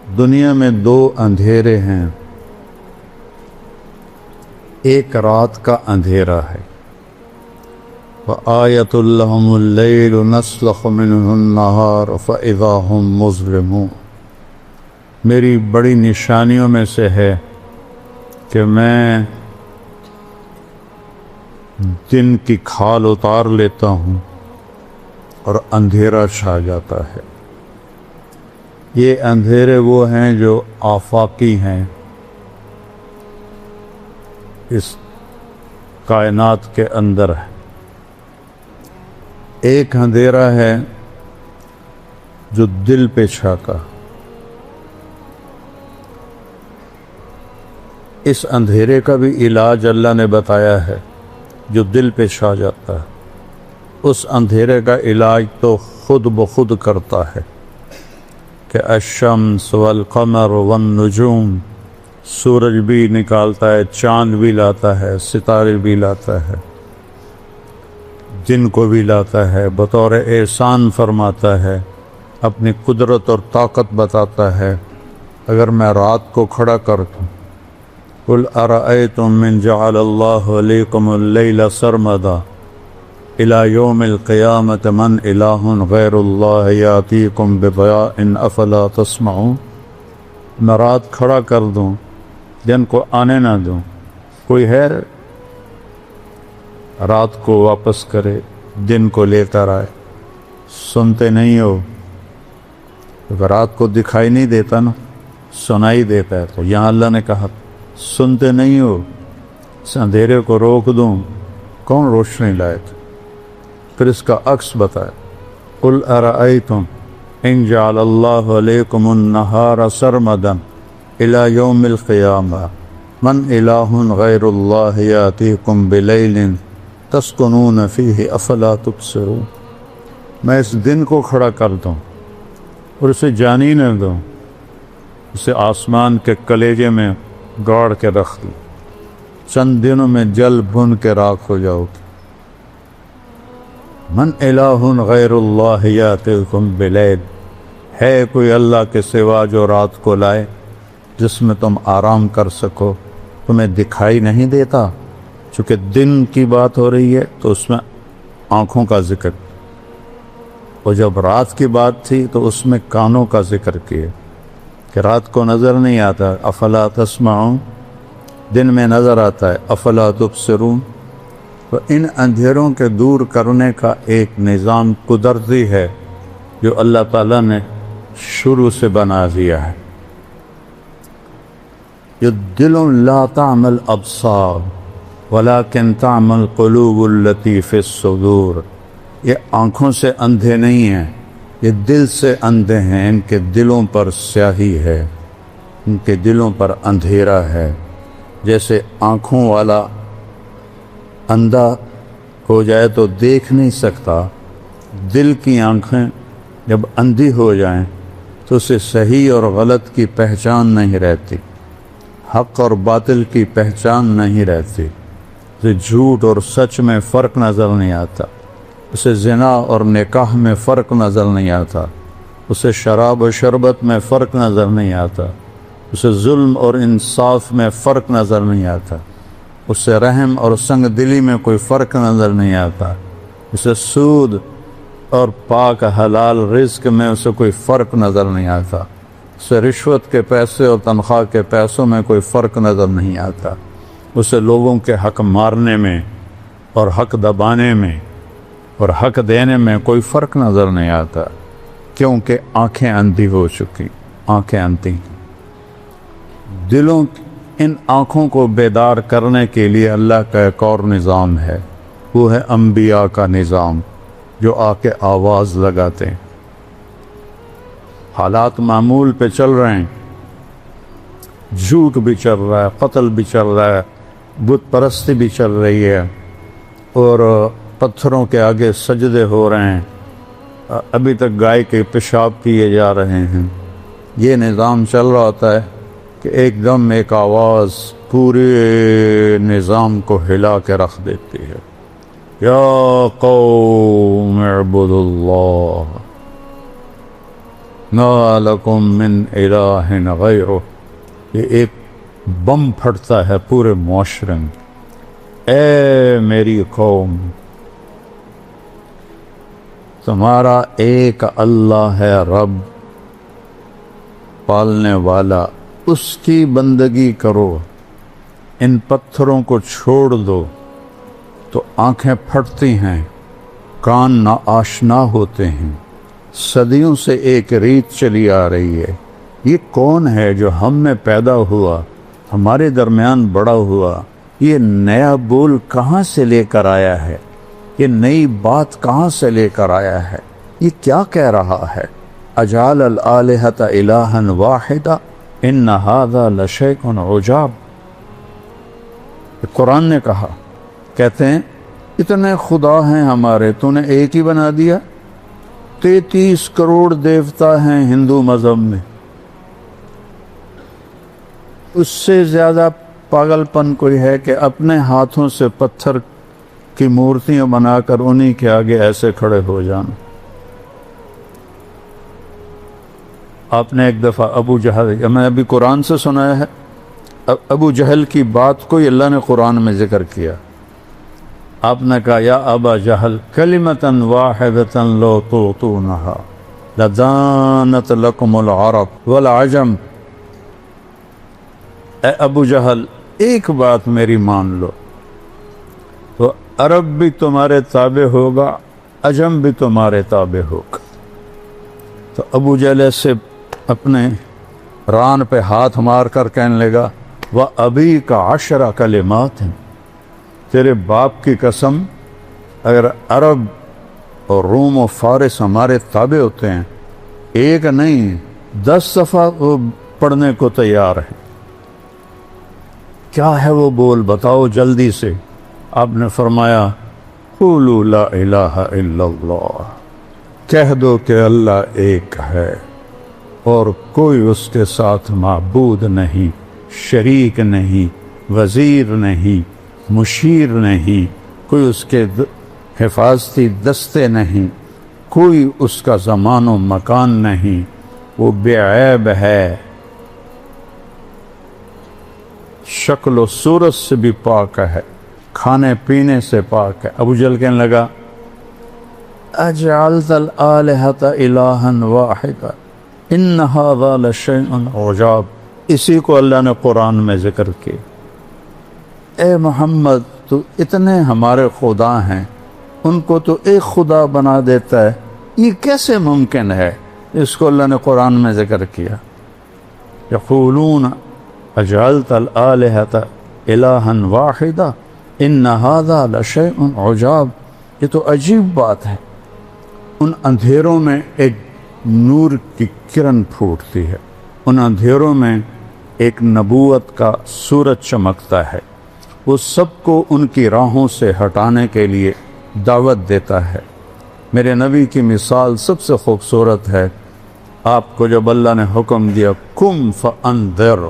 دنیا میں دو اندھیرے ہیں، ایک رات کا اندھیرا ہے، وآیۃ لہم اللیل نسلخ منہ النہار فاذا ہم مظلمون۔ میری بڑی نشانیوں میں سے ہے کہ میں دن کی کھال اتار لیتا ہوں اور اندھیرا چھا جاتا ہے۔ یہ اندھیرے وہ ہیں جو آفاقی ہیں، اس کائنات کے اندر ہے۔ ایک اندھیرا ہے جو دل پہ چھاتا، اس اندھیرے کا بھی علاج اللہ نے بتایا ہے جو دل پہ چھا جاتا ہے۔ اس اندھیرے کا علاج تو خود بخود کرتا ہے کہ الشمس والقمر والنجوم، سورج بھی نکالتا ہے، چاند بھی لاتا ہے، ستارے بھی لاتا ہے، دن کو بھی لاتا ہے، بطور احسان فرماتا ہے، اپنی قدرت اور طاقت بتاتا ہے۔ اگر میں رات کو کھڑا کر دوں، قل ارأیتم من جعل اللہ علیکم اللیل سرمدا الی یوم القیامۃ من الہ غیر اللہ یاتیکم بضیاء افلا تسمعون۔ میں رات کھڑا کر دوں، دن کو آنے نہ دوں، کوئی ہے رات کو واپس کرے، دن کو لے کر آئے؟ سنتے نہیں ہو؟ اگر رات کو دکھائی نہیں دیتا نا، سنائی دیتا ہے، تو یہاں اللہ نے کہا سنتے نہیں ہو، اس اندھیرے کو روک دوں، کون روشنی لائے تھے؟ پھر اس کا عکس بتایا، قل ارأیتم ان جعل اللہ علیکم النہار سرمدا الی یوم القیامہ من الہ غیر اللہ یاتیکم بلیل تسکنون فیہ افلا تبصرون۔ میں اس دن کو کھڑا کر دوں اور اسے جانی نہ دوں، اسے آسمان کے کلیجے میں گاڑ کے رکھ دوں، چند دنوں میں جل بھن کے راکھ ہو جاؤ گی۔ من الہ غیر اللہ یاتیکم بلیل، ہے کوئی اللہ کے سوا جو رات کو لائے جس میں تم آرام کر سکو؟ تمہیں دکھائی نہیں دیتا؟ چونکہ دن کی بات ہو رہی ہے تو اس میں آنکھوں کا ذکر، اور جب رات کی بات تھی تو اس میں کانوں کا ذکر کیا کہ رات کو نظر نہیں آتا، افلا تسمعون، دن میں نظر آتا ہے، افلا تبصرون۔ تو ان اندھیروں کے دور کرنے کا ایک نظام قدرتی ہے جو اللہ تعالیٰ نے شروع سے بنا دیا ہے۔ یہ دل لا تعمل ابصار ولکن تعمل قلوب التی فی الصدور، یہ آنکھوں سے اندھے نہیں ہیں، یہ دل سے اندھے ہیں، ان کے دلوں پر سیاہی ہے، ان کے دلوں پر اندھیرا ہے۔ جیسے آنکھوں والا اندھا ہو جائے تو دیکھ نہیں سکتا، دل کی آنکھیں جب اندھی ہو جائیں تو اسے صحیح اور غلط کی پہچان نہیں رہتی، حق اور باطل کی پہچان نہیں رہتی، اسے جھوٹ اور سچ میں فرق نظر نہیں آتا، اسے زنا اور نکاح میں فرق نظر نہیں آتا، اسے شراب و شربت میں فرق نظر نہیں آتا، اسے ظلم اور انصاف میں فرق نظر نہیں آتا، اسے رحم اور سنگ دلی میں کوئی فرق نظر نہیں آتا، اسے سود اور پاک حلال رزق میں اسے کوئی فرق نظر نہیں آتا، اسے رشوت کے پیسے اور تنخواہ کے پیسوں میں کوئی فرق نظر نہیں آتا، اسے لوگوں کے حق مارنے میں اور حق دبانے میں اور حق دینے میں کوئی فرق نظر نہیں آتا، کیونکہ آنکھیں اندھی ہو چکی، آنکھیں اندھی۔ دلوں ان آنکھوں کو بیدار کرنے کے لیے اللہ کا ایک اور نظام ہے، وہ ہے انبیاء کا نظام، جو آ کے آواز لگاتے ہیں۔ حالات معمول پہ چل رہے ہیں، جھوٹ بھی چل رہا ہے، قتل بھی چل رہا ہے، بت پرستی بھی چل رہی ہے، اور پتھروں کے آگے سجدے ہو رہے ہیں، ابھی تک گائے کے پیشاب کیے جا رہے ہیں۔ یہ نظام چل رہا ہوتا ہے کہ ایک دم ایک آواز پورے نظام کو ہلا کے رکھ دیتی ہے، یا قوم اعبدوا اللہ۔ ما لکم من الہ غیرہ، یہ ایک بم پھٹتا ہے پورے معاشرے میں، اے میری قوم، تمہارا ایک اللہ ہے رب پالنے والا، اس کی بندگی کرو، ان پتھروں کو چھوڑ دو تو آنکھیں پھٹتی ہیں، کان ناآشنا ہوتے ہیں، صدیوں سے ایک ریت چلی آ رہی ہے، یہ کون ہے جو ہم میں پیدا ہوا، ہمارے درمیان بڑا ہوا، یہ نیا بول کہاں سے لے کر آیا ہے، یہ نئی بات کہاں سے لے کر آیا ہے، یہ کیا کہہ رہا ہے، اجعل الآلہۃ الہا واحدا ان ھذا لشیء عجاب۔ قرآن نے کہا، کہتے ہیں اتنے خدا ہیں ہمارے، تو نے ایک ہی بنا دیا، 33 کروڑ دیوتا ہیں ہندو مذہب میں، اس سے زیادہ پاگل پن کوئی ہے کہ اپنے ہاتھوں سے پتھر کی مورتیاں بنا کر انہی کے آگے ایسے کھڑے ہو جانا۔ آپ نے ایک دفعہ ابو جہل، میں ابھی قرآن سے سنایا ہے، ابو جہل کی بات کو اللہ نے قرآن میں ذکر کیا، آپ نے کہا یا ابا جہل کلمۃ واحدۃ لو تعطونھا لدانت لکم العرب والعجم، اے ابو جہل ایک بات میری مان لو تو عرب بھی تمہارے تابع ہوگا، عجم بھی تمہارے تابع ہوگا۔ تو ابو جہل سے اپنے ران پہ ہاتھ مار کر کہنے لگا وَأَبِيكَ 10 کلمات ہیں، تیرے باپ کی قسم، اگر عرب اور روم و فارس ہمارے تابع ہوتے ہیں، ایک نہیں 10 دفعہ وہ پڑھنے کو تیار ہے۔ کیا ہے وہ بول، بتاؤ جلدی سے۔ آپ نے فرمایا قولوا لا الہ الا اللہ، کہہ دو کہ اللہ ایک ہے اور کوئی اس کے ساتھ معبود نہیں، شریک نہیں، وزیر نہیں، مشیر نہیں، کوئی اس کے حفاظتی دستے نہیں، کوئی اس کا زمان و مکان نہیں، وہ بے عیب ہے، شکل و صورت سے بھی پاک ہے، کھانے پینے سے پاک ہے۔ ابو جہل کہنے لگا اجعلت الآلہۃ الہا واحدا ان ھذا لشیء عجاب، اسی کو اللہ نے قرآن میں ذکر کیا۔ اے محمد تو اتنے ہمارے خدا ہیں، ان کو تو ایک خدا بنا دیتا ہے، یہ کیسے ممکن ہے؟ اس کو اللہ نے قرآن میں ذکر کیا۔ یقولون اجعلت الآلہۃ الہا واحدا ان ھذا لشیء عجاب، یہ تو عجیب بات ہے۔ ان اندھیروں میں ایک نور کی کرن پھوٹتی ہے، ان اندھیروں میں ایک نبوت کا سورج چمکتا ہے، وہ سب کو ان کی راہوں سے ہٹانے کے لیے دعوت دیتا ہے۔ میرے نبی کی مثال سب سے خوبصورت ہے، آپ کو جب اللہ نے حکم دیا قم فانذر،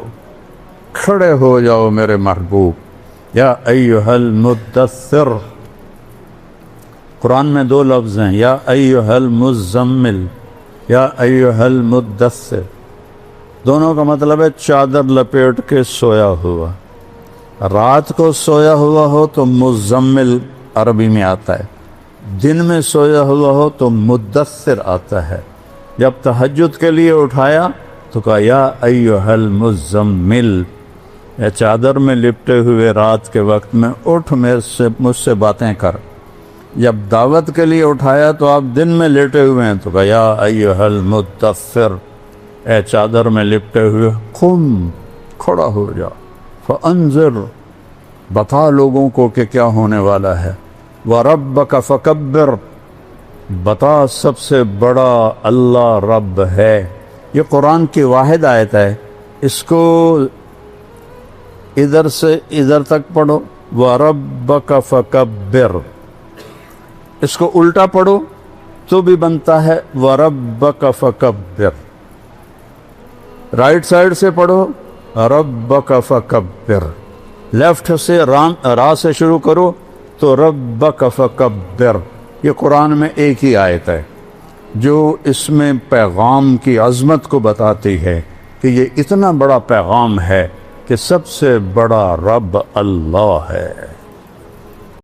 کھڑے ہو جاؤ میرے محبوب، یا ایھا المدثر، قرآن میں 2 لفظ ہیں، یا ایھا المزمل، یا ایھا المدثر، دونوں کا مطلب ہے چادر لپیٹ کے سویا ہوا۔ رات کو سویا ہوا ہو تو مزمل عربی میں آتا ہے، دن میں سویا ہوا ہو تو مدثر آتا ہے۔ جب تہجد کے لیے اٹھایا تو کہا یا ایھا المزمل، یا چادر میں لپٹے ہوئے رات کے وقت میں اٹھ مجھ سے باتیں کر۔ جب دعوت کے لیے اٹھایا تو آپ دن میں لیٹے ہوئے ہیں تو کہا یا ایھا المدثر، اے چادر میں لپٹے ہوئے قم، کھڑا ہو جا، فانذر، بتا لوگوں کو کہ کیا ہونے والا ہے، وَرَبَّكَ فَكَبِّرْ، بتا سب سے بڑا اللہ رب ہے۔ یہ قرآن کی واحد آیت ہے، اس کو ادھر سے ادھر تک پڑھو، وَرَبَّكَ فَكَبِّرْ، اس کو الٹا پڑھو تو بھی بنتا ہے وَرَبَّكَ فَكَبِّرْ، رائٹ سائڈ سے پڑھو رَبَّكَ فَكَبِّرْ، لیفٹ سے را سے شروع کرو تو رَبَّكَ فَكَبِّرْ۔ یہ قرآن میں ایک ہی آیت ہے، جو اس میں پیغام کی عظمت کو بتاتی ہے کہ یہ اتنا بڑا پیغام ہے کہ سب سے بڑا رب اللہ ہے۔